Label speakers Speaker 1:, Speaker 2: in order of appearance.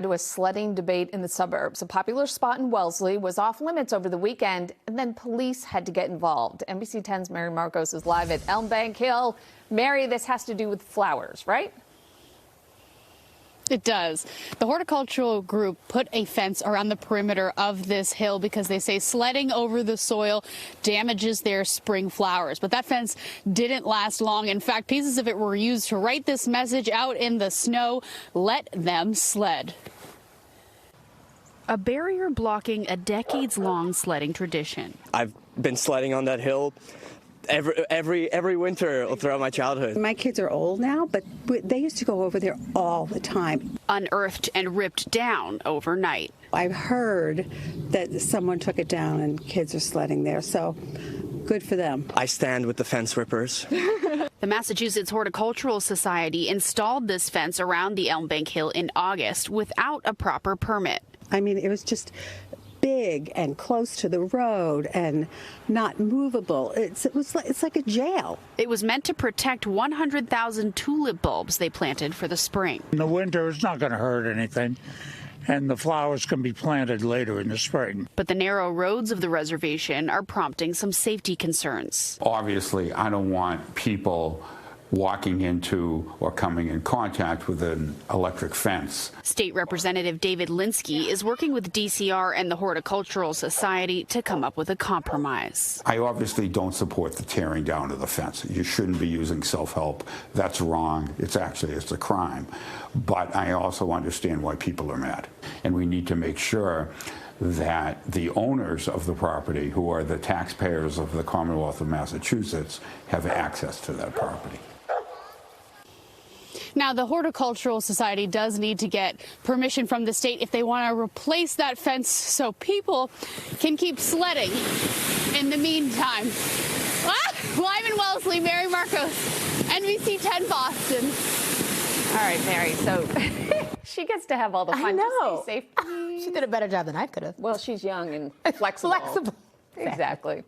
Speaker 1: To a sledding debate in the suburbs. A popular spot in Wellesley was off limits over the weekend, and then police had to get involved. NBC 10's Mary Marcos is live at Elm Bank Hill. Mary, this has to do with flowers, right?
Speaker 2: It does. The horticultural group put a fence around the perimeter of this hill because they say sledding over the soil damages their spring flowers. But that fence didn't last long. In fact, pieces of it were used to write this message out in the snow: "Let them sled." A barrier blocking a decades-long sledding tradition.
Speaker 3: I've been sledding on that hill every winter throughout my childhood.
Speaker 4: My kids are old now, but they used to go over there all the time.
Speaker 2: Unearthed and ripped down overnight.
Speaker 4: I've heard that someone took it down and kids are sledding there, so good for them.
Speaker 3: I stand with the fence rippers.
Speaker 2: The Massachusetts Horticultural Society installed this fence around the Elm Bank Hill in August without a proper permit.
Speaker 4: I mean, it was just big and close to the road and not movable. It's like a jail.
Speaker 2: It was meant to protect 100,000 tulip bulbs they planted for the spring.
Speaker 5: In the winter, it's not going to hurt anything, and the flowers can be planted later in the spring.
Speaker 2: But the narrow roads of the reservation are prompting some safety concerns.
Speaker 6: Obviously, I don't want people walking into or coming in contact with an electric fence.
Speaker 2: State Representative David Linsky is working with DCR and the Horticultural Society to come up with a compromise.
Speaker 6: I obviously don't support the tearing down of the fence. You shouldn't be using self-help. That's wrong. It's a crime. But I also understand why people are mad. And we need to make sure that the owners of the property, who are the taxpayers of the Commonwealth of Massachusetts, have access to that property.
Speaker 2: Now, the Horticultural Society does need to get permission from the state if they want to replace that fence so people can keep sledding in the meantime. Live in Wellesley, Mary Marcos, NBC 10 Boston.
Speaker 1: All right, Mary, so she gets to have all the fun.
Speaker 7: I know.
Speaker 1: Just stay safe.
Speaker 7: She did a better job than I could have.
Speaker 1: Well, she's young and flexible.
Speaker 7: Flexible.
Speaker 1: Exactly.